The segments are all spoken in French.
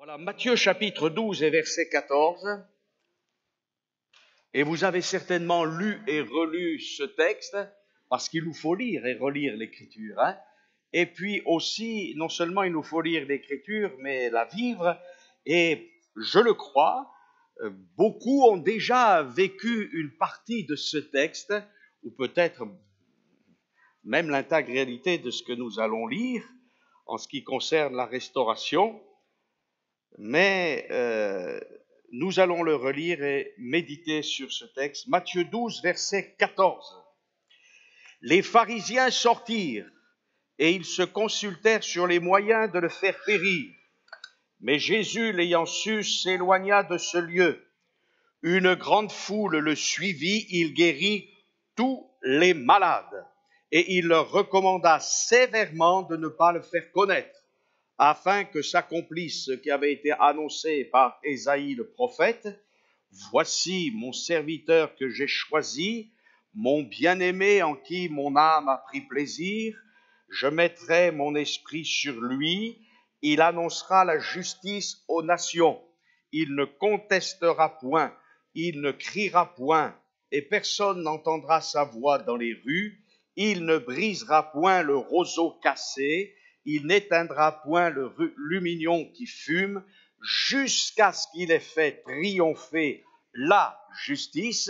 Voilà, Matthieu chapitre 12 et verset 14. Et vous avez certainement lu et relu ce texte, parce qu'il nous faut lire et relire l'Écriture. Et puis aussi, non seulement il nous faut lire l'Écriture, mais la vivre. Et je le crois, beaucoup ont déjà vécu une partie de ce texte, ou peut-être même l'intégralité de ce que nous allons lire, en ce qui concerne la restauration. Mais nous allons le relire et méditer sur ce texte. Matthieu 12, verset 14. Les pharisiens sortirent et ils se consultèrent sur les moyens de le faire périr. Mais Jésus, l'ayant su, s'éloigna de ce lieu. Une grande foule le suivit, il guérit tous les malades. Et il leur recommanda sévèrement de ne pas le faire connaître, afin que s'accomplisse ce qui avait été annoncé par Ésaïe le prophète. Voici mon serviteur que j'ai choisi, mon bien-aimé en qui mon âme a pris plaisir. Je mettrai mon esprit sur lui. Il annoncera la justice aux nations. Il ne contestera point, il ne criera point, et personne n'entendra sa voix dans les rues. Il ne brisera point le roseau cassé. Il n'éteindra point le lumignon qui fume, jusqu'à ce qu'il ait fait triompher la justice,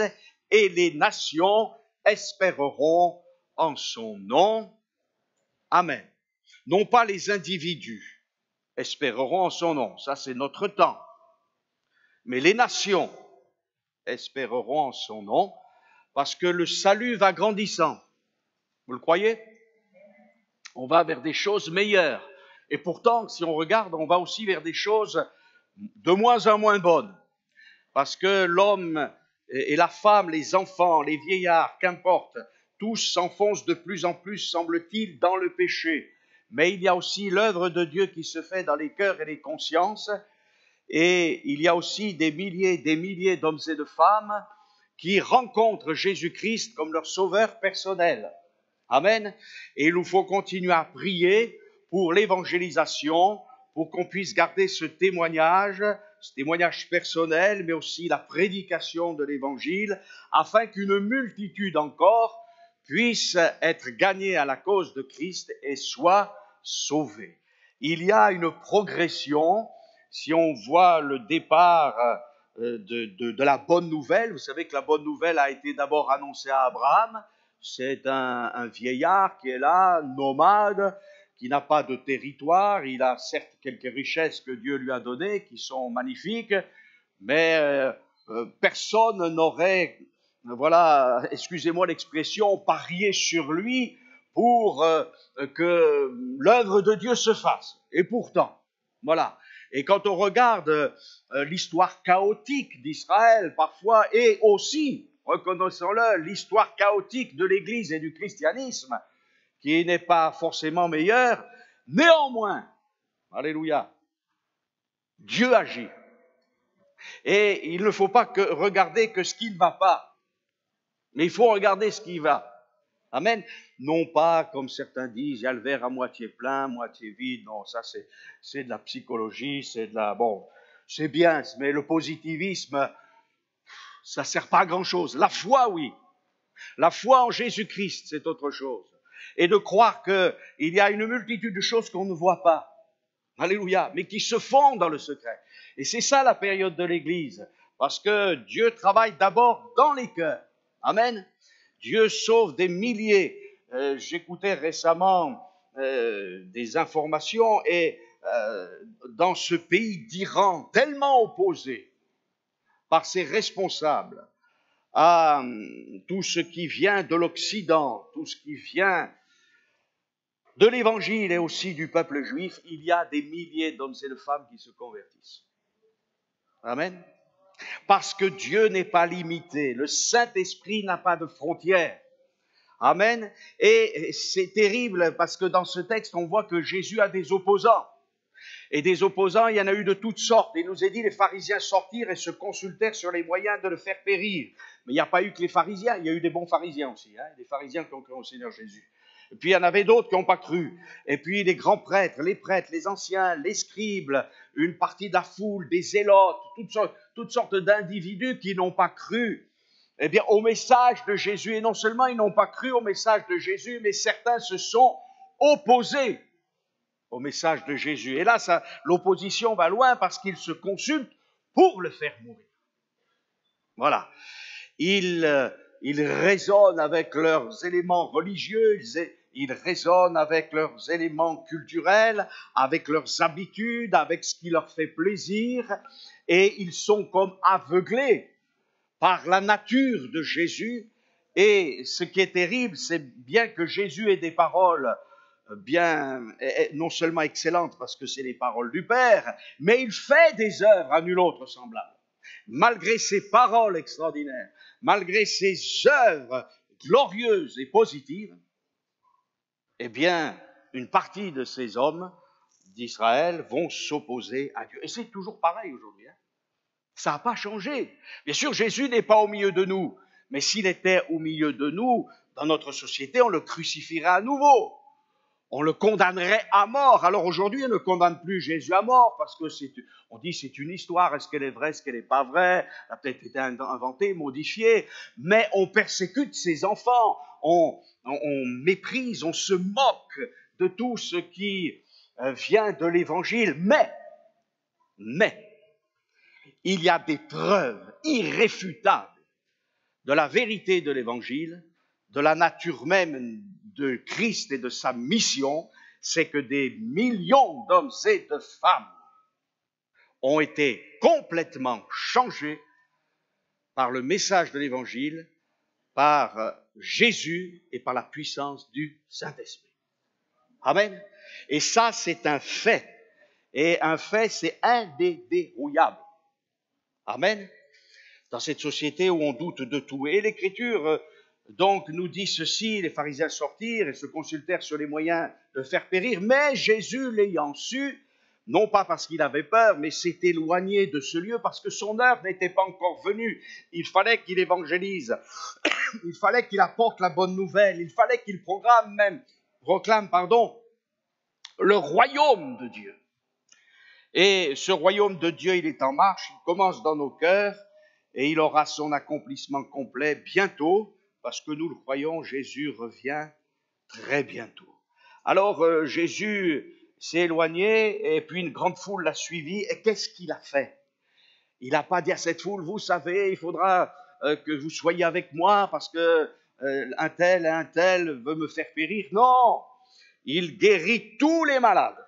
et les nations espéreront en son nom. Amen. Non pas les individus espéreront en son nom, ça c'est notre temps, mais les nations espéreront en son nom, parce que le salut va grandissant. Vous le croyez ? On va vers des choses meilleures. Et pourtant, si on regarde, on va aussi vers des choses de moins en moins bonnes. Parce que l'homme et la femme, les enfants, les vieillards, qu'importe, tous s'enfoncent de plus en plus, semble-t-il, dans le péché. Mais il y a aussi l'œuvre de Dieu qui se fait dans les cœurs et les consciences. Et il y a aussi des milliers d'hommes et de femmes qui rencontrent Jésus-Christ comme leur sauveur personnel. Amen. Et il nous faut continuer à prier pour l'évangélisation, pour qu'on puisse garder ce témoignage personnel, mais aussi la prédication de l'évangile, afin qu'une multitude encore puisse être gagnée à la cause de Christ et soit sauvée. Il y a une progression, si on voit le départ de la bonne nouvelle. Vous savez que la bonne nouvelle a été d'abord annoncée à Abraham. C'est un vieillard qui est là, nomade, qui n'a pas de territoire. Il a certes quelques richesses que Dieu lui a données, qui sont magnifiques, mais personne n'aurait, voilà, excusez-moi l'expression, parié sur lui pour que l'œuvre de Dieu se fasse. Et pourtant, voilà. Et quand on regarde l'histoire chaotique d'Israël parfois, et aussi, reconnaissons-le, l'histoire chaotique de l'Église et du christianisme, qui n'est pas forcément meilleure, néanmoins, alléluia, Dieu agit. Et il ne faut pas regarder que ce qui ne va pas, mais il faut regarder ce qui va. Amen. Non pas, comme certains disent, il y a le verre à moitié plein, moitié vide. Non, ça c'est de la psychologie, bon, c'est bien, mais le positivisme, ça ne sert pas à grand-chose. La foi, oui. La foi en Jésus-Christ, c'est autre chose. Et de croire qu'il y a une multitude de choses qu'on ne voit pas. Alléluia. Mais qui se font dans le secret. Et c'est ça la période de l'Église. Parce que Dieu travaille d'abord dans les cœurs. Amen. Dieu sauve des milliers. J'écoutais récemment des informations et dans ce pays d'Iran, tellement opposé par ses responsables à tout ce qui vient de l'Occident, tout ce qui vient de l'Évangile et aussi du peuple juif, il y a des milliers d'hommes et de femmes qui se convertissent. Amen. Parce que Dieu n'est pas limité, le Saint-Esprit n'a pas de frontières. Amen. Et c'est terrible parce que dans ce texte, on voit que Jésus a des opposants. Et des opposants, il y en a eu de toutes sortes. Il nous est dit, les pharisiens sortirent et se consultèrent sur les moyens de le faire périr. Mais il n'y a pas eu que les pharisiens, il y a eu des bons pharisiens aussi, des pharisiens qui ont cru au Seigneur Jésus. Et puis il y en avait d'autres qui n'ont pas cru. Et puis les grands prêtres, les anciens, les scribes, une partie de la foule, des zélotes, toutes sortes d'individus qui n'ont pas cru, eh bien, au message de Jésus. Et non seulement ils n'ont pas cru au message de Jésus, mais certains se sont opposés au message de Jésus. Et là, l'opposition va loin parce qu'ils se consultent pour le faire mourir. Voilà. Ils raisonnent avec leurs éléments religieux, ils raisonnent avec leurs éléments culturels, avec leurs habitudes, avec ce qui leur fait plaisir, et ils sont comme aveuglés par la nature de Jésus. Et ce qui est terrible, c'est bien que Jésus ait des paroles bien, non seulement excellentes parce que c'est les paroles du Père, mais il fait des œuvres à nul autre semblable. Malgré ses paroles extraordinaires, malgré ses œuvres glorieuses et positives, eh bien, une partie de ces hommes d'Israël vont s'opposer à Dieu. Et c'est toujours pareil aujourd'hui. Ça n'a pas changé. Bien sûr, Jésus n'est pas au milieu de nous, mais s'il était au milieu de nous, dans notre société, on le crucifierait à nouveau. On le condamnerait à mort. Alors aujourd'hui, on ne condamne plus Jésus à mort parce que on dit c'est une histoire. Est-ce qu'elle est vraie, est-ce qu'elle n'est pas vraie? Elle a peut-être été inventée, modifiée. Mais on persécute ses enfants. On méprise, on se moque de tout ce qui vient de l'Évangile. Mais, il y a des preuves irréfutables de la vérité de l'Évangile, de la nature même de Christ et de sa mission, c'est que des millions d'hommes et de femmes ont été complètement changés par le message de l'Évangile, par Jésus et par la puissance du Saint-Esprit. Amen. Et ça, c'est un fait. Et un fait, c'est indéverrouillable. Amen. Dans cette société où on doute de tout. Et l'Écriture, donc, nous dit ceci: les pharisiens sortirent et se consultèrent sur les moyens de faire périr, mais Jésus, l'ayant su, non pas parce qu'il avait peur, mais s'est éloigné de ce lieu parce que son heure n'était pas encore venue. Il fallait qu'il évangélise, il fallait qu'il apporte la bonne nouvelle, il fallait qu'il proclame le royaume de Dieu. Et ce royaume de Dieu, il est en marche, il commence dans nos cœurs et il aura son accomplissement complet bientôt, parce que nous le croyons, Jésus revient très bientôt. Alors Jésus s'est éloigné et puis une grande foule l'a suivi. Et qu'est-ce qu'il a fait? Il n'a pas dit à cette foule: vous savez, il faudra que vous soyez avec moi parce que un tel veut me faire périr. Non, il guérit tous les malades.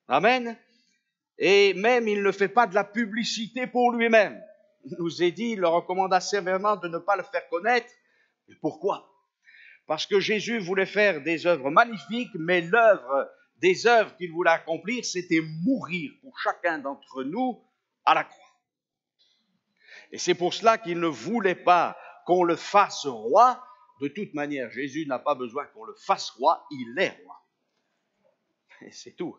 Amen. Et même, il ne fait pas de la publicité pour lui-même. Il nous est dit, il leur recommanda sévèrement de ne pas le faire connaître. Et pourquoi? Parce que Jésus voulait faire des œuvres magnifiques, mais des œuvres qu'il voulait accomplir, c'était mourir pour chacun d'entre nous à la croix. Et c'est pour cela qu'il ne voulait pas qu'on le fasse roi. De toute manière, Jésus n'a pas besoin qu'on le fasse roi, il est roi. Et c'est tout.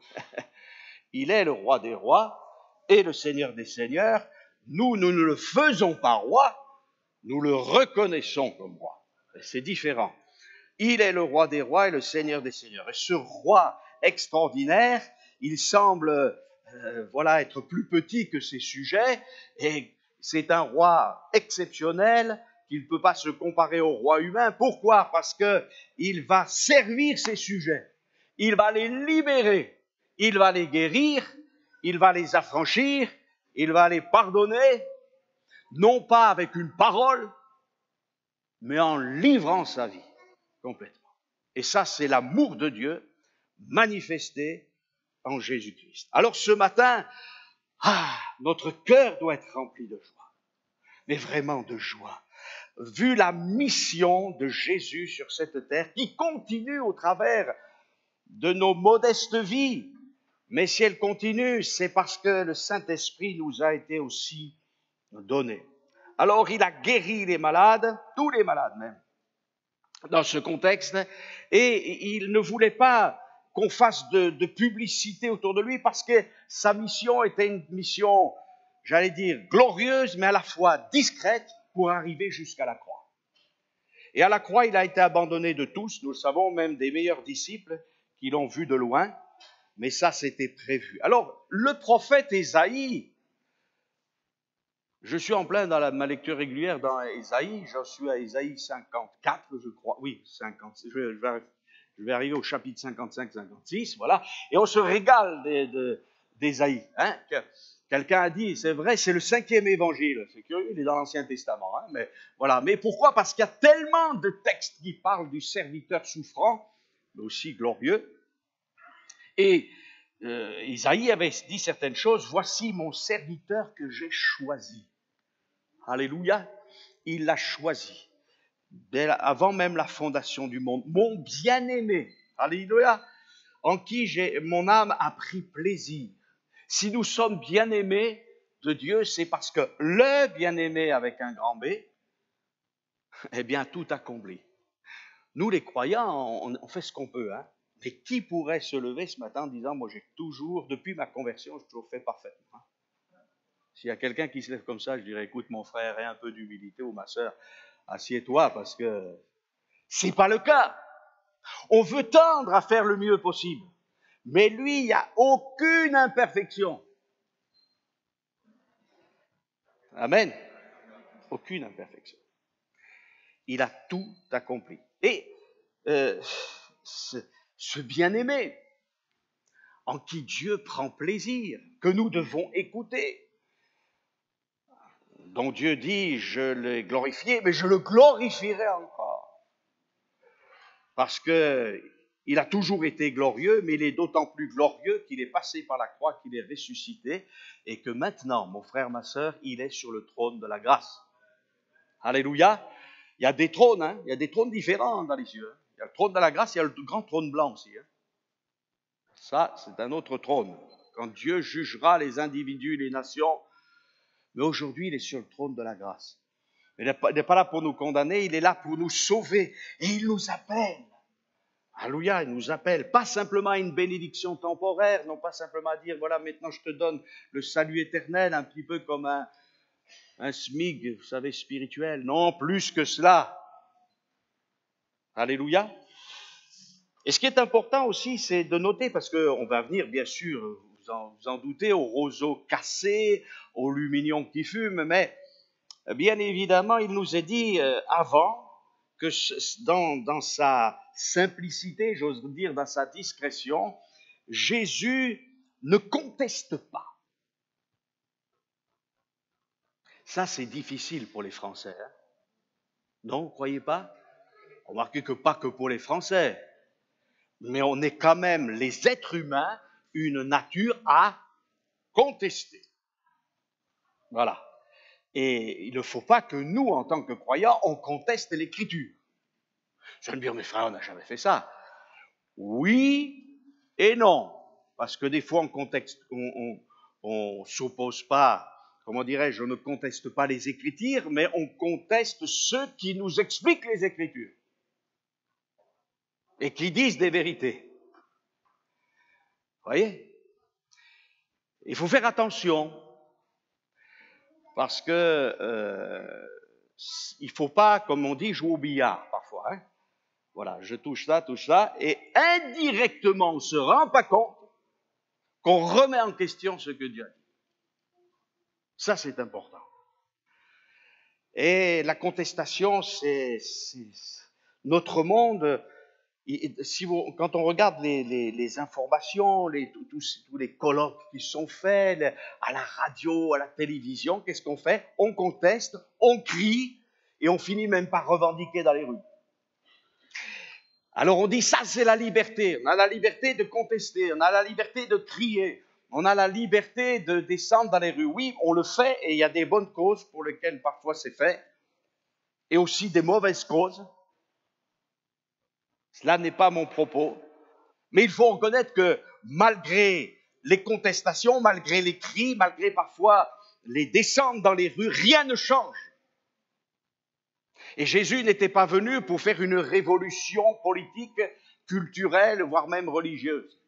Il est le roi des rois et le Seigneur des seigneurs. Nous ne le faisons pas roi, nous le reconnaissons comme roi. Et c'est différent. Il est le roi des rois et le Seigneur des seigneurs. Et ce roi extraordinaire, il semble être plus petit que ses sujets, et c'est un roi exceptionnel qui ne peut pas se comparer au roi humain. Pourquoi? Parce qu'il va servir ses sujets, il va les libérer, il va les guérir, il va les affranchir, il va les pardonner, non pas avec une parole, mais en livrant sa vie complètement. Et ça, c'est l'amour de Dieu manifesté en Jésus-Christ. Alors ce matin, notre cœur doit être rempli de joie, mais vraiment de joie, vu la mission de Jésus sur cette terre qui continue au travers de nos modestes vies. Mais si elle continue, c'est parce que le Saint-Esprit nous a été aussi donné. Alors il a guéri les malades, tous les malades même, dans ce contexte, et il ne voulait pas qu'on fasse de publicité autour de lui parce que sa mission était une mission, j'allais dire, glorieuse, mais à la fois discrète pour arriver jusqu'à la croix. Et à la croix, il a été abandonné de tous, nous le savons, même des meilleurs disciples qui l'ont vu de loin, mais ça, c'était prévu. Alors, le prophète Ésaïe, je suis en plein dans ma lecture régulière dans Ésaïe, j'en suis à Ésaïe 54, je crois, oui, 50, je vais arriver au chapitre 55-56, voilà, et on se régale d'Ésaïe. Hein, quelqu'un a dit, c'est vrai, c'est le 5e évangile, c'est curieux, il est dans l'Ancien Testament, hein, mais voilà. Mais pourquoi? Parce qu'il y a tellement de textes qui parlent du serviteur souffrant, mais aussi glorieux, et Isaïe avait dit certaines choses, voici mon serviteur que j'ai choisi. Alléluia, il l'a choisi, avant même la fondation du monde, mon bien-aimé, alléluia, en qui mon âme a pris plaisir. Si nous sommes bien-aimés de Dieu, c'est parce que le bien-aimé avec un grand B, eh bien, tout accompli. Nous, les croyants, on fait ce qu'on peut, hein. Mais qui pourrait se lever ce matin en disant, moi, j'ai toujours, depuis ma conversion, j'ai toujours fait parfaitement. S'il y a quelqu'un qui se lève comme ça, je dirais, écoute, mon frère, aie un peu d'humilité, ou ma sœur, assieds-toi, parce que c'est pas le cas. On veut tendre à faire le mieux possible. Mais lui, il n'y a aucune imperfection. Amen. Aucune imperfection. Il a tout accompli. Et ce bien-aimé, en qui Dieu prend plaisir, que nous devons écouter, dont Dieu dit, je l'ai glorifié, mais je le glorifierai encore. Parce que il a toujours été glorieux, mais il est d'autant plus glorieux qu'il est passé par la croix, qu'il est ressuscité, et que maintenant, mon frère, ma sœur, il est sur le trône de la grâce. Alléluia. Il y a des trônes, hein, il y a des trônes différents dans les cieux. Il y a le trône de la grâce, il y a le grand trône blanc aussi. Hein. Ça, c'est un autre trône. Quand Dieu jugera les individus, les nations, mais aujourd'hui, il est sur le trône de la grâce. Il n'est pas là pour nous condamner, il est là pour nous sauver. Et il nous appelle. Alléluia, il nous appelle, pas simplement à une bénédiction temporaire, non pas simplement à dire, voilà, maintenant je te donne le salut éternel, un petit peu comme un smig, vous savez, spirituel. Non, plus que cela. Alléluia. Et ce qui est important aussi, c'est de noter, parce qu'on va venir, bien sûr, vous en doutez, au roseau cassé, au lumignon qui fume, mais bien évidemment, il nous est dit avant que dans sa simplicité, j'ose dire dans sa discrétion, Jésus ne conteste pas. Ça, c'est difficile pour les Français. Hein? Non, vous ne croyez pas? Remarquez que pas que pour les Français, mais on est quand même, les êtres humains, une nature à contester. Voilà. Et il ne faut pas que nous, en tant que croyants, on conteste l'Écriture. Je vais me dire, mes frères, on n'a jamais fait ça. Oui et non. Parce que des fois, on s'oppose pas, comment dirais-je, on ne conteste pas les Écritures, mais on conteste ceux qui nous expliquent les Écritures. Et qui disent des vérités. Vous voyez? Il faut faire attention. Parce que il ne faut pas, comme on dit, jouer au billard parfois. Hein? Voilà, je touche ça, et indirectement, on ne se rend pas compte qu'on remet en question ce que Dieu a dit. Ça, c'est important. Et la contestation, c'est notre monde. Quand on regarde les informations, tous les colloques qui sont faits à la radio, à la télévision, qu'est-ce qu'on fait? On conteste, on crie, et on finit même par revendiquer dans les rues. Alors on dit, ça c'est la liberté. On a la liberté de contester, on a la liberté de crier, on a la liberté de descendre dans les rues. Oui, on le fait, et il y a des bonnes causes pour lesquelles parfois c'est fait, et aussi des mauvaises causes. Cela n'est pas mon propos, mais il faut reconnaître que malgré les contestations, malgré les cris, malgré parfois les descentes dans les rues, rien ne change. Et Jésus n'était pas venu pour faire une révolution politique, culturelle, voire même religieuse.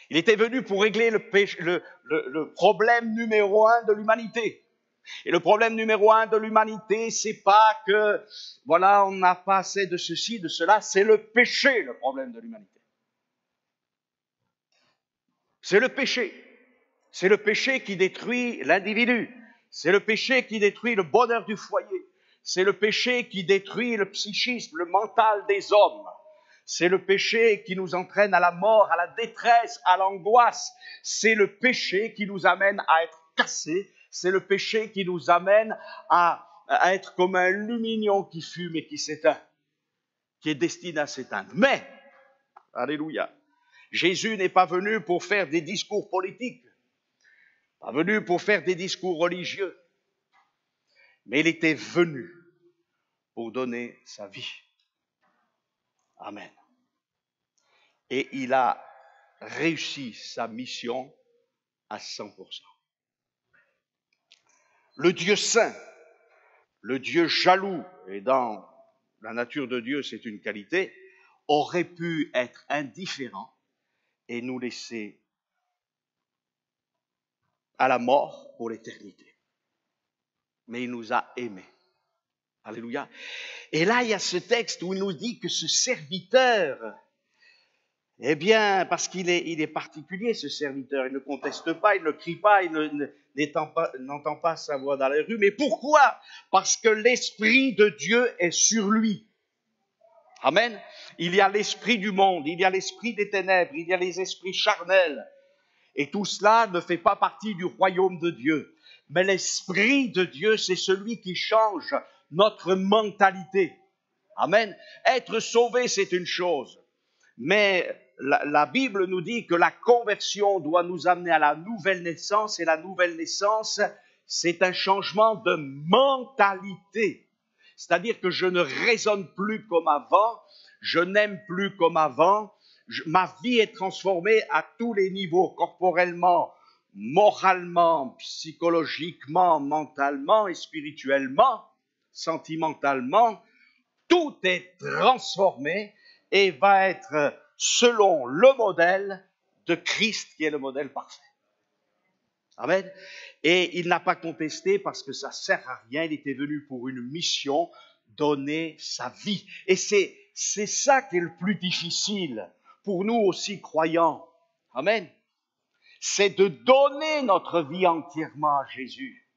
Il était venu pour régler le problème numéro 1 de l'humanité. Et le problème numéro un de l'humanité, c'est pas que, voilà, on n'a pas assez de ceci, de cela, c'est le péché, le problème de l'humanité. C'est le péché. C'est le péché qui détruit l'individu. C'est le péché qui détruit le bonheur du foyer. C'est le péché qui détruit le psychisme, le mental des hommes. C'est le péché qui nous entraîne à la mort, à la détresse, à l'angoisse. C'est le péché qui nous amène à être cassés. C'est le péché qui nous amène à être comme un lumignon qui fume et qui s'éteint, qui est destiné à s'éteindre. Mais, alléluia, Jésus n'est pas venu pour faire des discours politiques, pas venu pour faire des discours religieux, mais il était venu pour donner sa vie. Amen. Et il a réussi sa mission à 100%. Le Dieu saint, le Dieu jaloux, et dans la nature de Dieu c'est une qualité, aurait pu être indifférent et nous laisser à la mort pour l'éternité. Mais il nous a aimés. Alléluia. Et là, il y a ce texte où il nous dit que ce serviteur, eh bien, parce qu'il est particulier, ce serviteur, il ne conteste pas, il ne crie pas, il n'entend pas sa voix dans les rues. Mais pourquoi? Parce que l'Esprit de Dieu est sur lui. Amen. Il y a l'esprit du monde, il y a l'esprit des ténèbres, il y a les esprits charnels. Et tout cela ne fait pas partie du royaume de Dieu. Mais l'Esprit de Dieu, c'est celui qui change notre mentalité. Amen. Être sauvé, c'est une chose. Mais la Bible nous dit que la conversion doit nous amener à la nouvelle naissance. Et la nouvelle naissance, c'est un changement de mentalité. C'est-à-dire que je ne raisonne plus comme avant, je n'aime plus comme avant. Ma vie est transformée à tous les niveaux, corporellement, moralement, psychologiquement, mentalement et spirituellement, sentimentalement. Tout est transformé et va être selon le modèle de Christ qui est le modèle parfait. Amen. Et il n'a pas contesté parce que ça ne sert à rien. Il était venu pour une mission, donner sa vie. Et c'est ça qui est le plus difficile pour nous aussi croyants. Amen. C'est de donner notre vie entièrement à Jésus.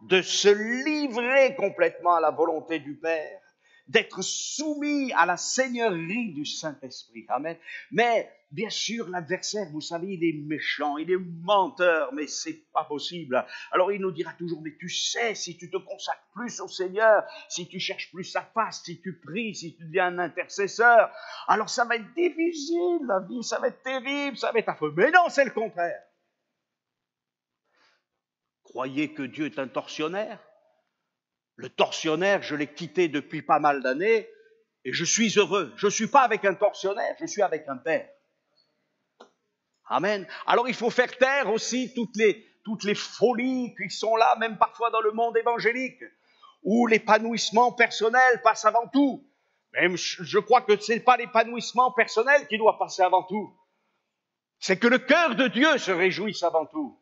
De se livrer complètement à la volonté du Père. D'être soumis à la seigneurie du Saint-Esprit. Amen. Mais, bien sûr, l'adversaire, vous savez, il est méchant, il est menteur, mais c'est pas possible. Alors, il nous dira toujours, mais tu sais, si tu te consacres plus au Seigneur, si tu cherches plus sa face, si tu pries, si tu deviens un intercesseur, alors ça va être difficile, la vie, ça va être terrible, ça va être affreux. Mais non, c'est le contraire. Croyez que Dieu est un tortionnaire? Le tortionnaire, je l'ai quitté depuis pas mal d'années et je suis heureux. Je ne suis pas avec un tortionnaire, je suis avec un Père. Amen. Alors il faut faire taire aussi toutes les folies qui sont là, même parfois dans le monde évangélique, où l'épanouissement personnel passe avant tout. Même je crois que ce n'est pas l'épanouissement personnel qui doit passer avant tout. C'est que le cœur de Dieu se réjouisse avant tout.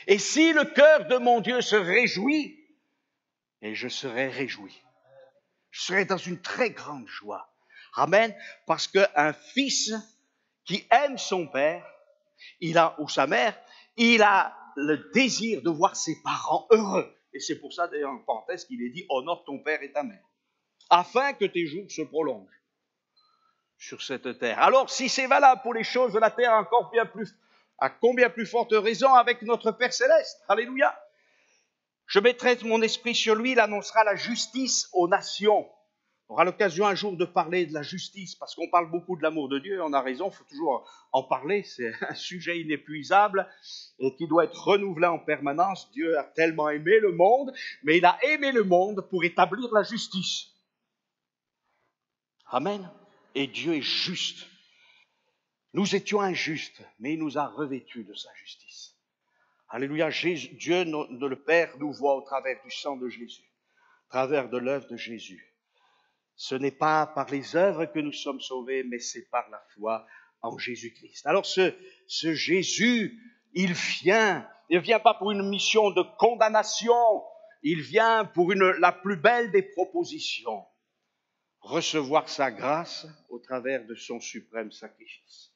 Et si le cœur de mon Dieu se réjouit, et je serai réjoui. Je serai dans une très grande joie. Amen. Parce qu'un fils qui aime son père, ou sa mère, il a le désir de voir ses parents heureux. Et c'est pour ça, d'ailleurs, en parenthèse, qu'il est dit, honore ton père et ta mère, afin que tes jours se prolongent sur cette terre. Alors, si c'est valable pour les choses de la terre, à combien plus forte raison avec notre Père Céleste. Alléluia. Je mettrai mon esprit sur lui, il annoncera la justice aux nations. On aura l'occasion un jour de parler de la justice, parce qu'on parle beaucoup de l'amour de Dieu, et on a raison, il faut toujours en parler, c'est un sujet inépuisable, et qui doit être renouvelé en permanence. Dieu a tellement aimé le monde, mais il a aimé le monde pour établir la justice. Amen. Et Dieu est juste. Nous étions injustes, mais il nous a revêtus de sa justice. Alléluia, Dieu, le Père, nous voit au travers du sang de Jésus, au travers de l'œuvre de Jésus. Ce n'est pas par les œuvres que nous sommes sauvés, mais c'est par la foi en Jésus-Christ. Alors ce Jésus, il vient Il ne vient pas pour une mission de condamnation, il vient pour la plus belle des propositions. Recevoir sa grâce au travers de son suprême sacrifice.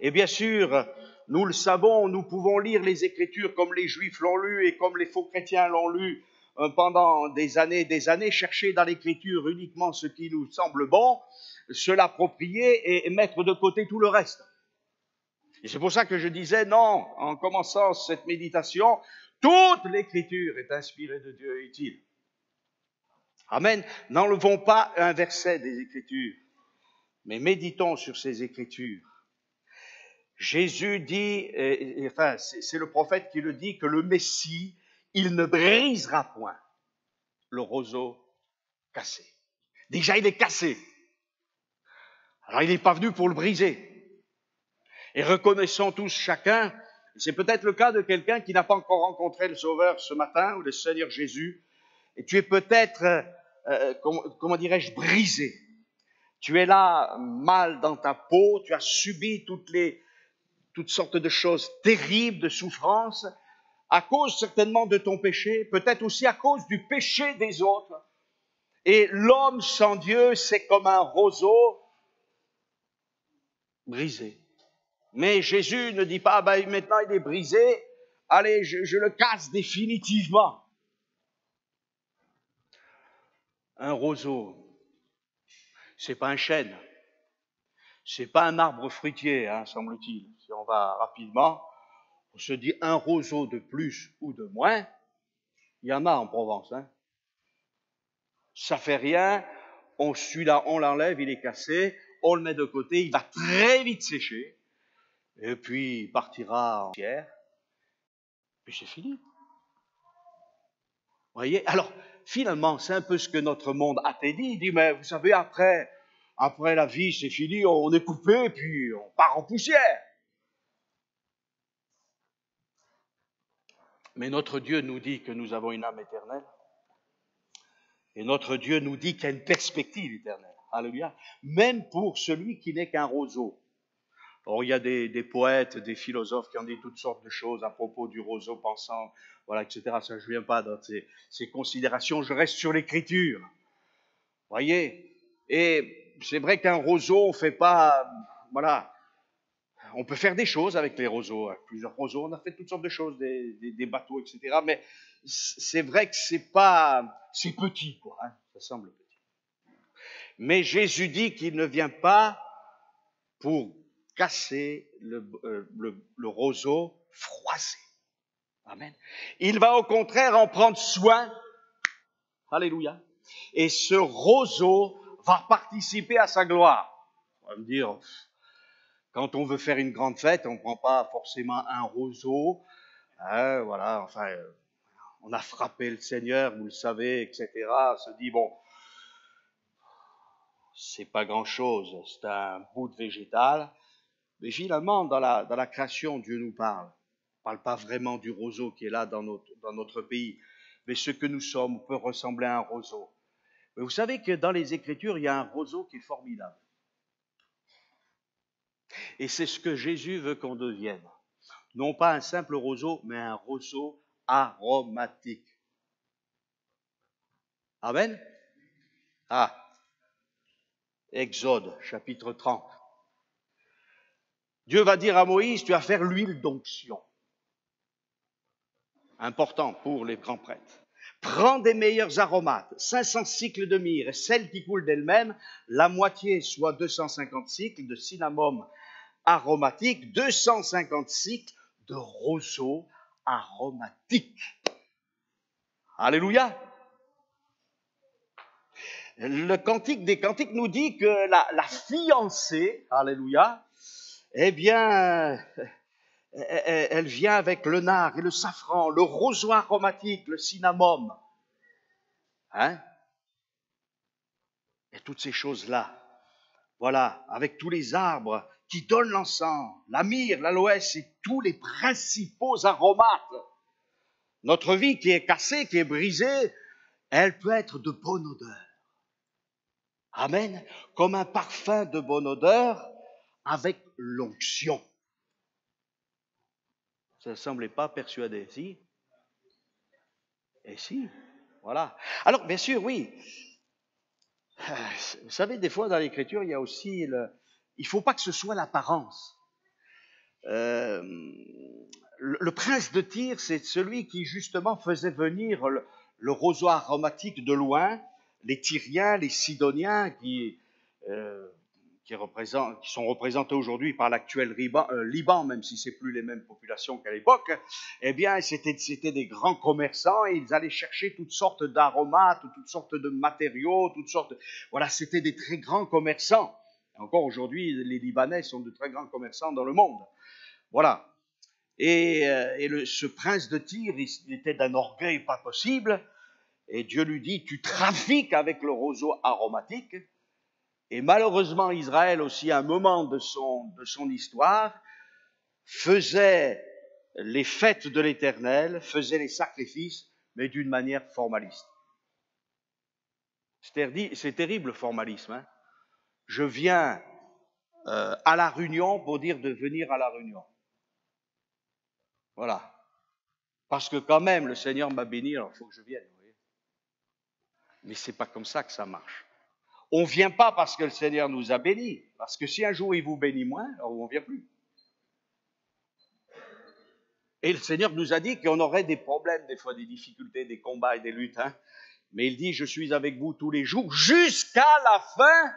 Et bien sûr, nous le savons, nous pouvons lire les Écritures comme les Juifs l'ont lu et comme les faux chrétiens l'ont lu pendant des années, chercher dans l'Écriture uniquement ce qui nous semble bon, se l'approprier et mettre de côté tout le reste. Et c'est pour ça que je disais non, en commençant cette méditation, toute l'Écriture est inspirée de Dieu et utile. Amen. N'enlevons pas un verset des Écritures, mais méditons sur ces Écritures. Jésus dit, c'est le prophète qui le dit, que le Messie, il ne brisera point le roseau cassé. Déjà, il est cassé. Alors, il n'est pas venu pour le briser. Et reconnaissons tous chacun, c'est peut-être le cas de quelqu'un qui n'a pas encore rencontré le Sauveur ce matin, ou le Seigneur Jésus, et tu es peut-être, comment dirais-je, brisé. Tu es là, mal dans ta peau, tu as subi toutes sortes de choses terribles, de souffrances, à cause certainement de ton péché, peut-être aussi à cause du péché des autres. Et l'homme sans Dieu, c'est comme un roseau brisé. Mais Jésus ne dit pas, maintenant il est brisé, allez, je le casse définitivement. Un roseau, c'est pas un chêne, c'est pas un arbre fruitier, semble-t-il. Si on va rapidement, on se dit un roseau de plus ou de moins, il y en a en Provence. Ça fait rien, celui-là, on l'enlève, il est cassé, on le met de côté, il va très vite sécher, et puis il partira en pierre, puis c'est fini. Vous voyez? Alors, finalement, c'est un peu ce que notre monde athée dit. Il dit, mais vous savez, après la vie, c'est fini, on est coupé, puis on part en poussière. Mais notre Dieu nous dit que nous avons une âme éternelle. Et notre Dieu nous dit qu'il y a une perspective éternelle. Alléluia. Même pour celui qui n'est qu'un roseau. Or, il y a des poètes, des philosophes qui ont dit toutes sortes de choses à propos du roseau pensant, voilà, etc. Ça, je ne viens pas dans ces considérations, je reste sur l'écriture. Voyez? Et c'est vrai qu'un roseau, on ne fait pas, voilà, on peut faire des choses avec les roseaux. Avec plusieurs roseaux, on a fait toutes sortes de choses, des bateaux, etc. Mais c'est vrai que c'est petit, quoi. Ça semble petit. Mais Jésus dit qu'il ne vient pas pour casser le roseau froissé. Amen. Il va au contraire en prendre soin. Alléluia. Et ce roseau va participer à sa gloire. On va me dire, quand on veut faire une grande fête, on ne prend pas forcément un roseau. Voilà, enfin, on a frappé le Seigneur, vous le savez, etc. On se dit, bon, c'est pas grand-chose, c'est un bout de végétal. Mais finalement, dans la création, Dieu nous parle. On ne parle pas vraiment du roseau qui est là dans notre pays. Mais ce que nous sommes peut ressembler à un roseau. Mais vous savez que dans les Écritures, il y a un roseau qui est formidable. Et c'est ce que Jésus veut qu'on devienne. Non pas un simple roseau, mais un roseau aromatique. Amen. Exode, chapitre 30. Dieu va dire à Moïse, tu vas faire l'huile d'onction. Important pour les grands prêtres. Prends des meilleurs aromates, 500 cycles de myrrhe, et celle qui coule d'elle-même, la moitié, soit 250 cycles de cinnamome aromatique, 250 cycles de roseau aromatique. Alléluia. Le Cantique des Cantiques nous dit que la fiancée, alléluia, eh bien, elle vient avec le nard et le safran, le roseau aromatique, le cinnamome. Et toutes ces choses-là, voilà, avec tous les arbres qui donnent l'encens, la myrrhe, l'aloès et tous les principaux aromates. Notre vie qui est cassée, qui est brisée, elle peut être de bonne odeur. Amen. Comme un parfum de bonne odeur avec l'onction. Ça ne semblait pas persuadé, si? Et si, voilà. Alors, bien sûr, oui. Vous savez, des fois, dans l'Écriture, il y a aussi il ne faut pas que ce soit l'apparence. Le prince de Tyr, c'est celui qui, justement, faisait venir le roseau aromatique de loin, les Tyriens, les Sidoniens, qui sont représentés aujourd'hui par l'actuel Liban, même si c'est plus les mêmes populations qu'à l'époque. Eh bien, c'était des grands commerçants et ils allaient chercher toutes sortes d'aromates, toutes sortes de matériaux, voilà, c'était des très grands commerçants. Encore aujourd'hui, les Libanais sont de très grands commerçants dans le monde. Voilà. Et ce prince de Tyr, il était d'un orgueil pas possible. Et Dieu lui dit, tu trafiques avec le roseau aromatique. Et malheureusement, Israël aussi, à un moment de son histoire, faisait les fêtes de l'Éternel, faisait les sacrifices, mais d'une manière formaliste. C'est terrible le formalisme. Hein. Je viens à la réunion pour dire de venir à la réunion. Voilà. Parce que quand même, le Seigneur m'a béni, alors il faut que je vienne. Vous voyez. Mais c'est pas comme ça que ça marche. On ne vient pas parce que le Seigneur nous a bénis. Parce que si un jour il vous bénit moins, alors on ne vient plus. Et le Seigneur nous a dit qu'on aurait des problèmes, des fois des difficultés, des combats et des luttes. Hein. Mais il dit, je suis avec vous tous les jours jusqu'à la fin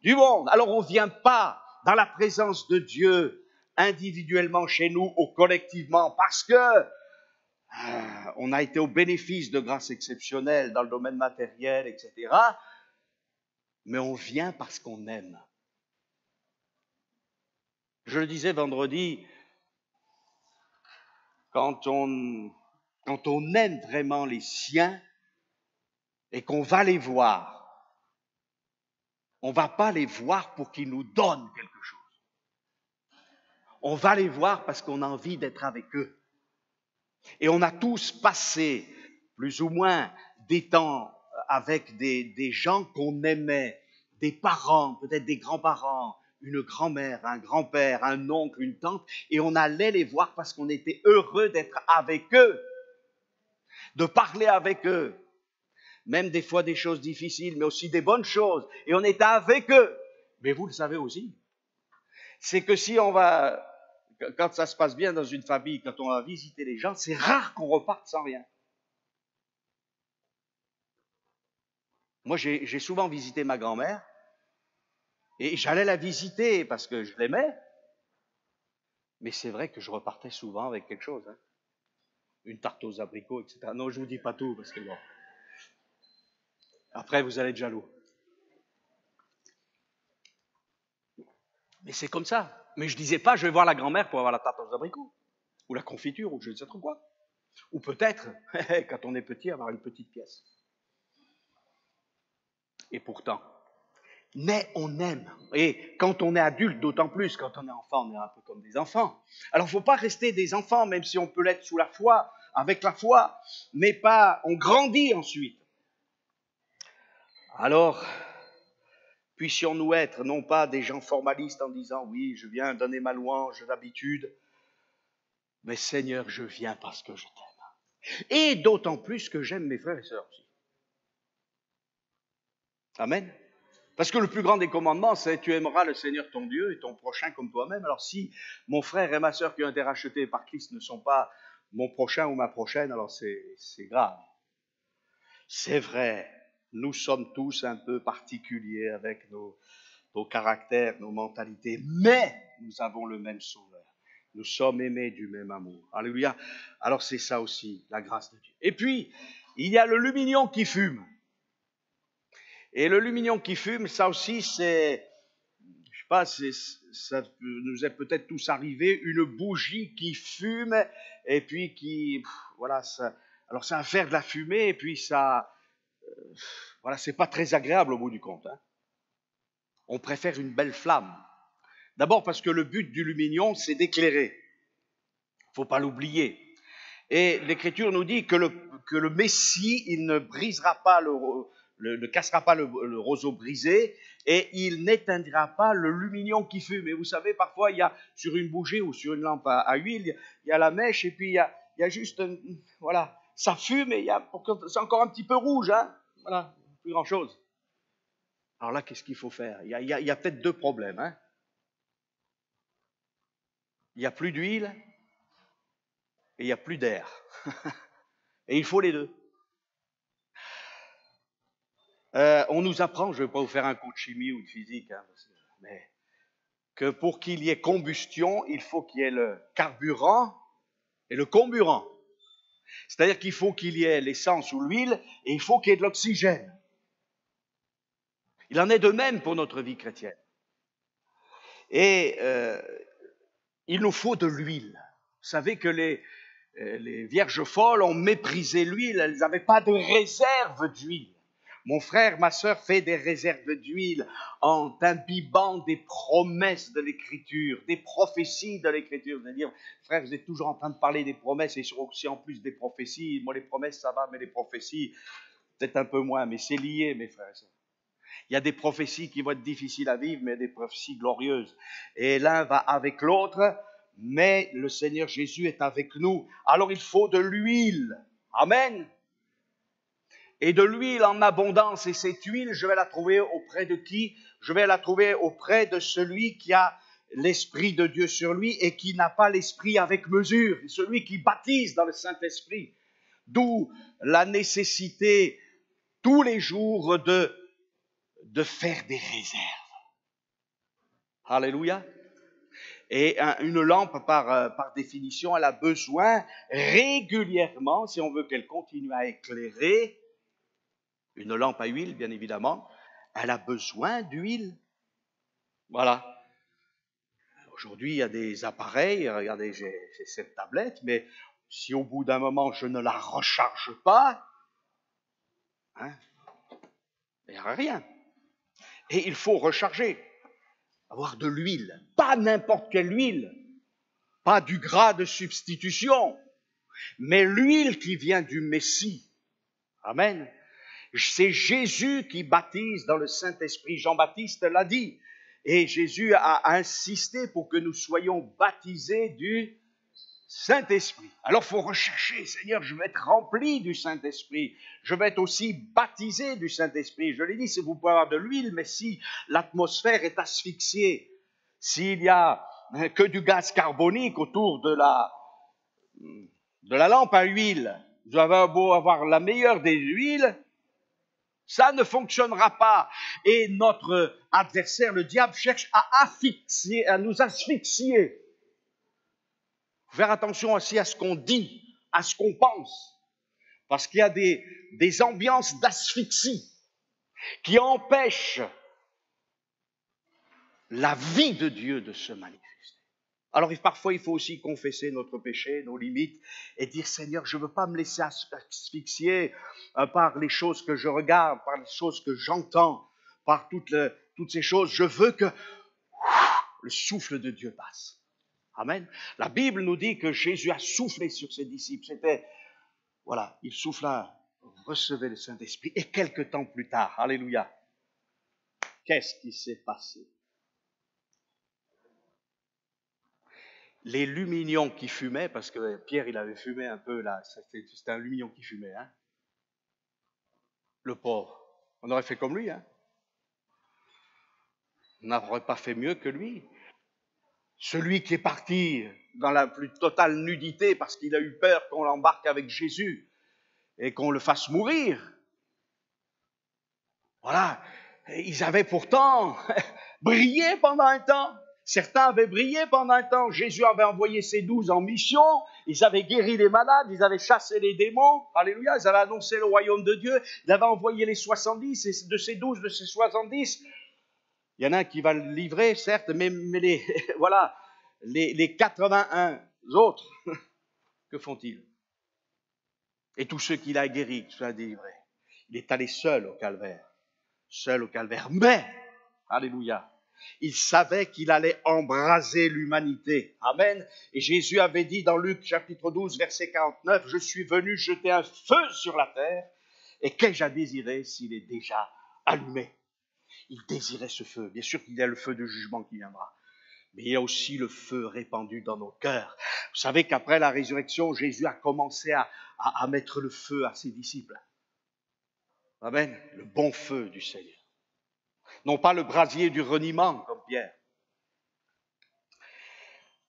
du monde. Alors on ne vient pas dans la présence de Dieu individuellement chez nous ou collectivement parce que on a été au bénéfice de grâces exceptionnelles dans le domaine matériel, etc. Mais on vient parce qu'on aime. Je le disais vendredi, quand on aime vraiment les siens et qu'on va les voir, on ne va pas les voir pour qu'ils nous donnent quelque chose. On va les voir parce qu'on a envie d'être avec eux. Et on a tous passé, plus ou moins, des temps avec des gens qu'on aimait, des parents, peut-être des grands-parents, une grand-mère, un grand-père, un oncle, une tante, et on allait les voir parce qu'on était heureux d'être avec eux, de parler avec eux, même des fois des choses difficiles, mais aussi des bonnes choses, et on était avec eux. Mais vous le savez aussi, c'est que si on va, quand ça se passe bien dans une famille, quand on va visiter les gens, c'est rare qu'on reparte sans rien. Moi, j'ai souvent visité ma grand-mère, et j'allais la visiter parce que je l'aimais, mais c'est vrai que je repartais souvent avec quelque chose. Hein. Une tarte aux abricots, etc. Non, je ne vous dis pas tout, parce que bon. Après, vous allez être jaloux. Mais c'est comme ça. Mais je ne disais pas, je vais voir la grand-mère pour avoir la tarte aux abricots, ou la confiture, ou je ne sais trop quoi. Ou peut-être, quand on est petit, avoir une petite pièce. Et pourtant, mais on aime. Et quand on est adulte, d'autant plus, quand on est enfant, on est un peu comme des enfants. Alors, il ne faut pas rester des enfants, même si on peut l'être sous la foi, avec la foi, mais pas, on grandit ensuite. Alors, puissions-nous être non pas des gens formalistes en disant, oui, je viens donner ma louange d'habitude, mais Seigneur, je viens parce que je t'aime. Et d'autant plus que j'aime mes frères et sœurs aussi. Amen. Parce que le plus grand des commandements, c'est tu aimeras le Seigneur ton Dieu et ton prochain comme toi-même. Alors si mon frère et ma sœur qui ont été rachetés par Christ ne sont pas mon prochain ou ma prochaine, alors c'est grave. C'est vrai, nous sommes tous un peu particuliers avec nos caractères, nos mentalités, mais nous avons le même Sauveur. Nous sommes aimés du même amour. Alléluia. Alors c'est ça aussi, la grâce de Dieu. Et puis, il y a le lumignon qui fume. Et le lumignon qui fume, ça aussi, c'est, je sais pas, ça nous est peut-être tous arrivé, une bougie qui fume et puis qui, voilà, alors ça va faire de la fumée et puis ça, voilà, c'est pas très agréable au bout du compte. Hein. On préfère une belle flamme. D'abord parce que le but du lumignon, c'est d'éclairer. Faut pas l'oublier. Et l'Écriture nous dit que le Messie, il ne brisera pas ne cassera pas le roseau brisé et il n'éteindra pas le lumignon qui fume. Et vous savez, parfois, il y a sur une bougie ou sur une lampe à huile, il y a la mèche et puis il y a juste, voilà, ça fume et c'est encore un petit peu rouge, hein, voilà, plus grand-chose. Alors là, qu'est-ce qu'il faut faire? Il y a peut-être deux problèmes, hein. Il n'y a plus d'huile et il n'y a plus d'air. Et il faut les deux. On nous apprend, je ne vais pas vous faire un cours de chimie ou de physique, hein, mais que pour qu'il y ait combustion, il faut qu'il y ait le carburant et le comburant. C'est-à-dire qu'il faut qu'il y ait l'essence ou l'huile et il faut qu'il y ait de l'oxygène. Il en est de même pour notre vie chrétienne. Et il nous faut de l'huile. Vous savez que les vierges folles ont méprisé l'huile, elles n'avaient pas de réserve d'huile. Mon frère, ma sœur fait des réserves d'huile en imbibant des promesses de l'Écriture, des prophéties de l'Écriture. C'est-à-dire, frère, vous êtes toujours en train de parler des promesses et aussi en plus des prophéties. Moi, les promesses, ça va, mais les prophéties, peut-être un peu moins, mais c'est lié, mes frères et sœurs. Il y a des prophéties qui vont être difficiles à vivre, mais des prophéties glorieuses. Et l'un va avec l'autre, mais le Seigneur Jésus est avec nous. Alors il faut de l'huile. Amen. Et de l'huile en abondance. Et cette huile, je vais la trouver auprès de qui? Je vais la trouver auprès de celui qui a l'Esprit de Dieu sur lui et qui n'a pas l'Esprit avec mesure. Celui qui baptise dans le Saint-Esprit. D'où la nécessité tous les jours de faire des réserves. Alléluia. Et une lampe, par définition, elle a besoin régulièrement, si on veut qu'elle continue à éclairer, une lampe à huile, bien évidemment, elle a besoin d'huile. Voilà. Aujourd'hui, il y a des appareils, regardez, j'ai cette tablette, mais si au bout d'un moment, je ne la recharge pas, hein, il n'y aura rien. Et il faut recharger, avoir de l'huile, pas n'importe quelle huile, pas du gras de substitution, mais l'huile qui vient du Messie. Amen. C'est Jésus qui baptise dans le Saint-Esprit. Jean-Baptiste l'a dit. Et Jésus a insisté pour que nous soyons baptisés du Saint-Esprit. Alors il faut rechercher, Seigneur, je veux être rempli du Saint-Esprit. Je veux être aussi baptisé du Saint-Esprit. Je l'ai dit, si vous pouvez avoir de l'huile, mais si l'atmosphère est asphyxiée, s'il n'y a que du gaz carbonique autour de la lampe à huile, vous avez beau avoir la meilleure des huiles, ça ne fonctionnera pas. Et notre adversaire, le diable, cherche à nous asphyxier. Faire attention aussi à ce qu'on dit, à ce qu'on pense. Parce qu'il y a des ambiances d'asphyxie qui empêchent la vie de Dieu de se manifester. Alors parfois, il faut aussi confesser notre péché, nos limites, et dire, Seigneur, je ne veux pas me laisser asphyxier par les choses que je regarde, par les choses que j'entends, par toutes ces choses. Je veux que le souffle de Dieu passe. Amen. La Bible nous dit que Jésus a soufflé sur ses disciples. Voilà, il souffla, recevez le Saint-Esprit. Et quelque temps plus tard, alléluia, qu'est-ce qui s'est passé? Les lumignons qui fumaient, parce que Pierre, il avait fumé un peu là, c'était un lumignon qui fumait, hein. Le pauvre, on aurait fait comme lui, hein. On n'aurait pas fait mieux que lui. Celui qui est parti dans la plus totale nudité parce qu'il a eu peur qu'on l'embarque avec Jésus et qu'on le fasse mourir. Voilà, ils avaient pourtant brillé pendant un temps. Certains avaient brillé pendant un temps. Jésus avait envoyé ses 12 en mission. Ils avaient guéri les malades. Ils avaient chassé les démons. Alléluia. Ils avaient annoncé le royaume de Dieu. Il avait envoyé les 70. Et de ces 12, de ces 70, il y en a un qui va le livrer, certes, mais voilà, les 81 autres, que font-ils? Et tous ceux qu'il a guéris, qu'il a délivrés. Il est allé seul au calvaire. Seul au calvaire. Mais, alléluia, il savait qu'il allait embraser l'humanité. Amen. Et Jésus avait dit dans Luc chapitre 12, verset 49, « Je suis venu jeter un feu sur la terre, Et qu'ai-je à désirer s'il est déjà allumé? Il désirait ce feu. Bien sûr qu'il y a le feu de jugement qui viendra. Mais il y a aussi le feu répandu dans nos cœurs. Vous savez qu'après la résurrection, Jésus a commencé à mettre le feu à ses disciples. Amen. Le bon feu du Seigneur. Non pas le brasier du reniement comme Pierre.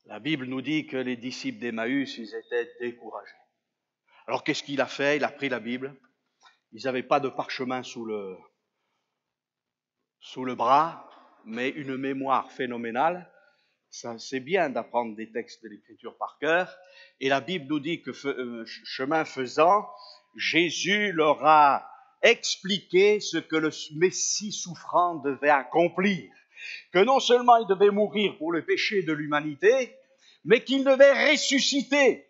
La Bible nous dit que les disciples d'Emmaüs, ils étaient découragés. Alors qu'est-ce qu'il a fait? Il a pris la Bible. Ils n'avaient pas de parchemin sous le bras, mais une mémoire phénoménale. Ça, c'est bien d'apprendre des textes de l'Écriture par cœur. Et la Bible nous dit que chemin faisant, Jésus leur a expliqué ce que le Messie souffrant devait accomplir. Que non seulement il devait mourir pour le péché de l'humanité, mais qu'il devait ressusciter.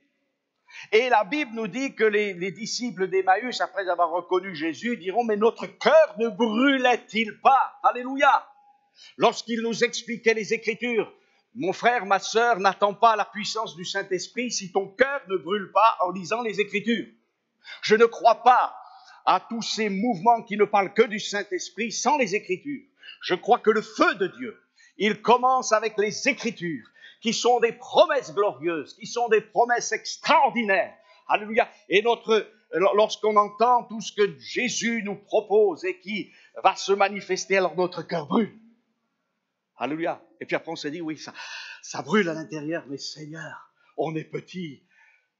Et la Bible nous dit que les disciples d'Emmaüs, après avoir reconnu Jésus, diront, mais notre cœur ne brûlait-il pas? Alléluia! Lorsqu'il nous expliquait les Écritures, mon frère, ma sœur, n'attends pas la puissance du Saint-Esprit si ton cœur ne brûle pas en lisant les Écritures. Je ne crois pas à tous ces mouvements qui ne parlent que du Saint-Esprit sans les Écritures. Je crois que le feu de Dieu, il commence avec les Écritures, qui sont des promesses glorieuses, qui sont des promesses extraordinaires. Alléluia. Et lorsqu'on entend tout ce que Jésus nous propose et qui va se manifester, alors notre cœur brûle. Alléluia. Et puis après on se dit, oui, ça brûle à l'intérieur, mais Seigneur, on est petit.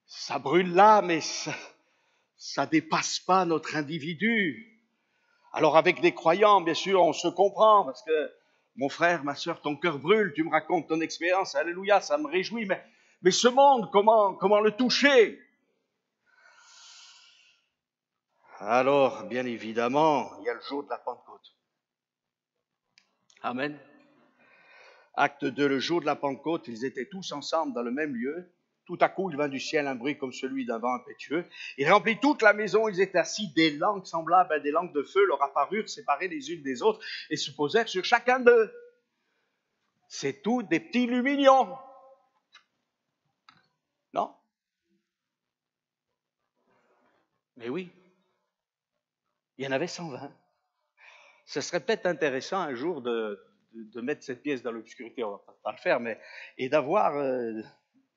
Ça brûle là, mais ça dépasse pas notre individu. Alors avec des croyants, bien sûr, on se comprend, parce que mon frère, ma sœur, ton cœur brûle, tu me racontes ton expérience, alléluia, ça me réjouit, mais ce monde, comment le toucher? Alors, bien évidemment, il y a le jour de la Pentecôte. Amen. Acte 2, le jour de la Pentecôte, ils étaient tous ensemble dans le même lieu. Tout à coup, il vint du ciel un bruit comme celui d'un vent impétueux. Il remplit toute la maison, ils étaient assis, des langues semblables à des langues de feu leur apparurent, séparées les unes des autres, et se posèrent sur chacun d'eux. C'est tout des petits lumignon. Non? Mais oui. Il y en avait 120. Ce serait peut-être intéressant un jour de mettre cette pièce dans l'obscurité, on ne va pas le faire, et d'avoir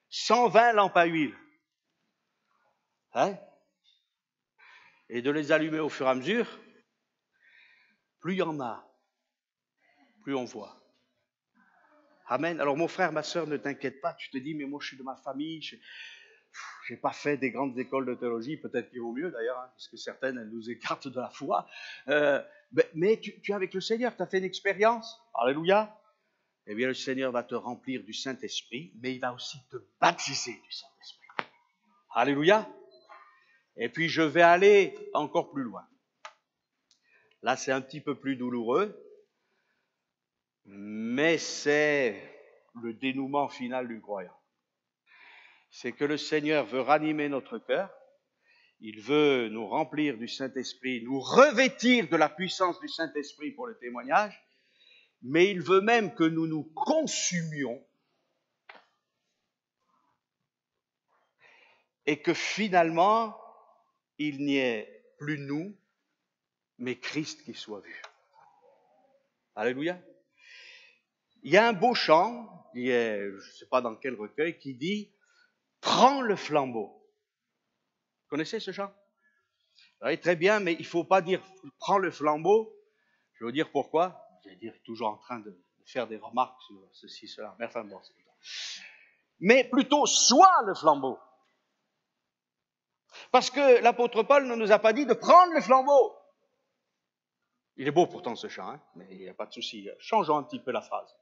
120 lampes à huile. Hein? Et de les allumer au fur et à mesure. Plus il y en a, plus on voit. Amen. Alors mon frère, ma sœur, ne t'inquiète pas, tu te dis, mais moi je suis de ma famille, je n'ai pas fait des grandes écoles de théologie, peut-être qu'il vaut mieux d'ailleurs, hein, parce que certaines elles nous écartent de la foi. Mais tu es avec le Seigneur, tu as fait une expérience. Alléluia. Eh bien le Seigneur va te remplir du Saint-Esprit, mais il va aussi te baptiser du Saint-Esprit. Alléluia. Et puis je vais aller encore plus loin. Là c'est un petit peu plus douloureux, mais c'est le dénouement final du croyant. C'est que le Seigneur veut ranimer notre cœur, il veut nous remplir du Saint-Esprit, nous revêtir de la puissance du Saint-Esprit pour le témoignage, mais il veut même que nous nous consumions et que finalement, il n'y ait plus nous, mais Christ qui soit vu. Alléluia. Il y a un beau chant, je ne sais pas dans quel recueil, qui dit « Prends le flambeau ». Vous connaissez ce chant? Oui, très bien, mais il ne faut pas dire « Prends le flambeau ». Je vais vous dire pourquoi. Vous allez dire toujours en train de faire des remarques sur ceci, cela. Mais enfin bon, c'est tout. Mais plutôt « Sois le flambeau ». Parce que l'apôtre Paul ne nous a pas dit de prendre le flambeau. Il est beau pourtant ce chant, hein, mais il n'y a pas de souci. Changeons un petit peu la phrase.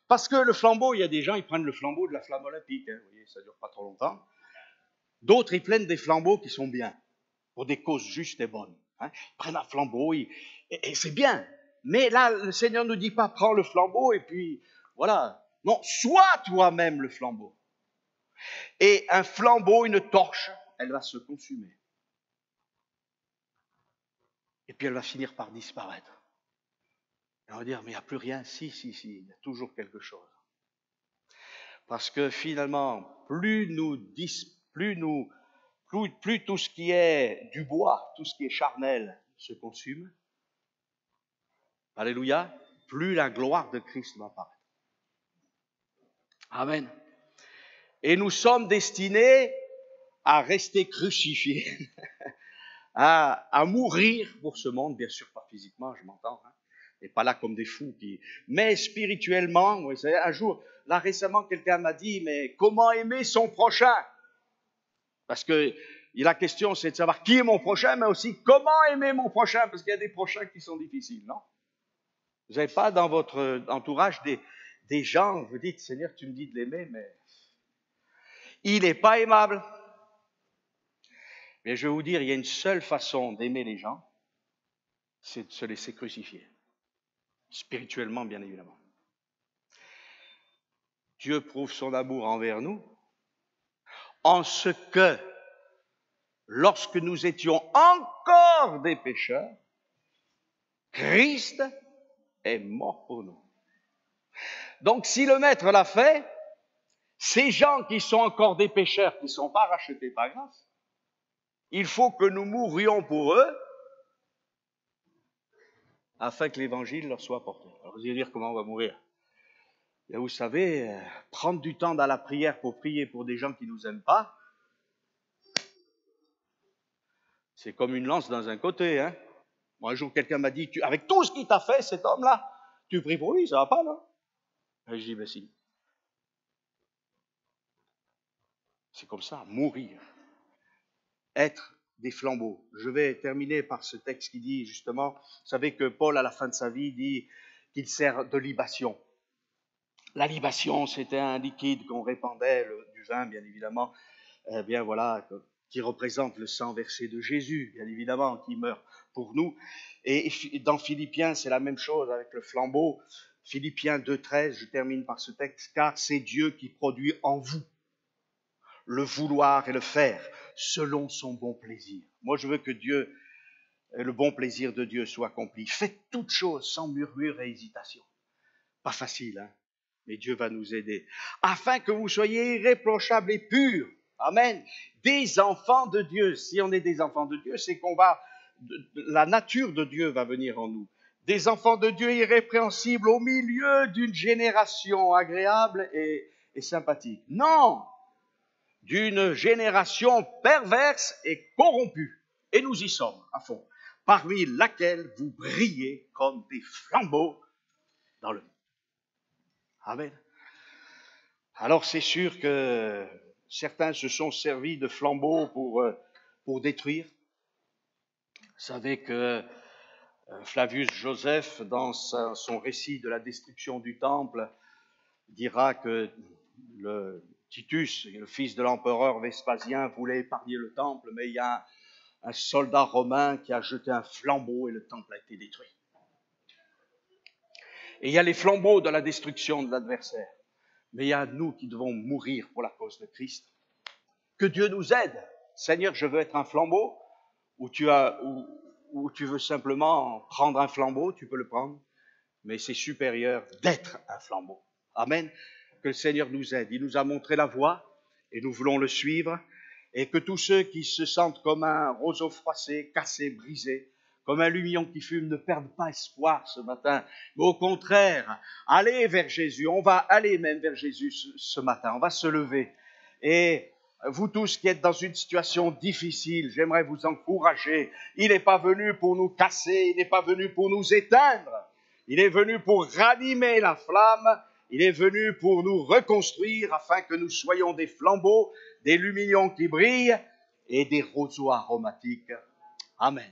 Parce que le flambeau, il y a des gens, ils prennent le flambeau de la flamme olympique. Hein, vous voyez, ça ne dure pas trop longtemps. D'autres, ils prennent des flambeaux qui sont bien, pour des causes justes et bonnes. Hein. Ils prennent un flambeau, et c'est bien. Mais là, le Seigneur ne nous dit pas, prends le flambeau, et puis, voilà. Non, sois toi-même le flambeau. Et un flambeau, une torche, elle va se consumer. Et puis elle va finir par disparaître. Et on va dire, mais il n'y a plus rien. Si, il y a toujours quelque chose. Parce que finalement, plus plus tout ce qui est du bois, tout ce qui est charnel se consume, alléluia, plus la gloire de Christ va apparaître. Amen. Et nous sommes destinés à rester crucifiés, à mourir pour ce monde, bien sûr pas physiquement, je m'entends, hein, et pas là comme des fous, mais spirituellement. Vous savez, un jour, là récemment, quelqu'un m'a dit, mais comment aimer son prochain? Parce que la question, c'est de savoir qui est mon prochain, mais aussi comment aimer mon prochain, parce qu'il y a des prochains qui sont difficiles, non? Vous n'avez pas dans votre entourage des gens, vous dites, Seigneur, tu me dis de l'aimer, mais il n'est pas aimable. Mais je vais vous dire, il y a une seule façon d'aimer les gens, c'est de se laisser crucifier. Spirituellement, bien évidemment. Dieu prouve son amour envers nous en ce que, lorsque nous étions encore des pécheurs, Christ est mort pour nous. Donc, si le Maître l'a fait, ces gens qui sont encore des pécheurs, qui ne sont pas rachetés par grâce, il faut que nous mourions pour eux afin que l'évangile leur soit apporté. Alors, vous allez dire comment on va mourir. Et vous savez, prendre du temps dans la prière pour prier pour des gens qui ne nous aiment pas, c'est comme une lance dans un côté. Hein. Moi, un jour, quelqu'un m'a dit, avec tout ce qu'il t'a fait, cet homme-là, tu pries pour lui, ça va pas, non? Et je dis, ben si. C'est comme ça, mourir. Être des flambeaux. Je vais terminer par ce texte qui dit, justement, vous savez que Paul, à la fin de sa vie, dit qu'il sert de libation. La libation, c'était un liquide qu'on répandait, du vin, bien évidemment, bien voilà, qui représente le sang versé de Jésus, bien évidemment, qui meurt pour nous. Et dans Philippiens, c'est la même chose avec le flambeau. Philippiens 2,13, je termine par ce texte, car c'est Dieu qui produit en vous le vouloir et le faire selon son bon plaisir. Moi, je veux que le bon plaisir de Dieu soit accompli. Faites toutes choses sans murmure et hésitation. Pas facile, hein? Mais Dieu va nous aider. Afin que vous soyez irréprochables et purs. Amen. Des enfants de Dieu. Si on est des enfants de Dieu, c'est la nature de Dieu va venir en nous. Des enfants de Dieu irrépréhensibles au milieu d'une génération agréable et sympathique. Non! D'une génération perverse et corrompue. Et nous y sommes, à fond. Parmi laquelle vous brillez comme des flambeaux dans le monde. Amen. Alors c'est sûr que certains se sont servis de flambeaux pour détruire. Vous savez que Flavius Joseph, dans son récit de la destruction du temple, dira que Titus, le fils de l'empereur Vespasien, voulait épargner le temple, mais il y a un soldat romain qui a jeté un flambeau et le temple a été détruit. Et il y a les flambeaux de la destruction de l'adversaire. Mais il y a nous qui devons mourir pour la cause de Christ. Que Dieu nous aide. Seigneur, je veux être un flambeau, ou tu veux simplement prendre un flambeau, tu peux le prendre, mais c'est supérieur d'être un flambeau. Amen. Que le Seigneur nous aide. Il nous a montré la voie et nous voulons le suivre. Et que tous ceux qui se sentent comme un roseau froissé, cassé, brisé, comme un lumignon qui fume, ne perdent pas espoir ce matin. Mais au contraire, allez vers Jésus. On va aller même vers Jésus ce matin. On va se lever. Et vous tous qui êtes dans une situation difficile, j'aimerais vous encourager. Il n'est pas venu pour nous casser, il n'est pas venu pour nous éteindre. Il est venu pour ranimer la flamme. Il est venu pour nous reconstruire afin que nous soyons des flambeaux, des lumignons qui brillent et des roseaux aromatiques. Amen.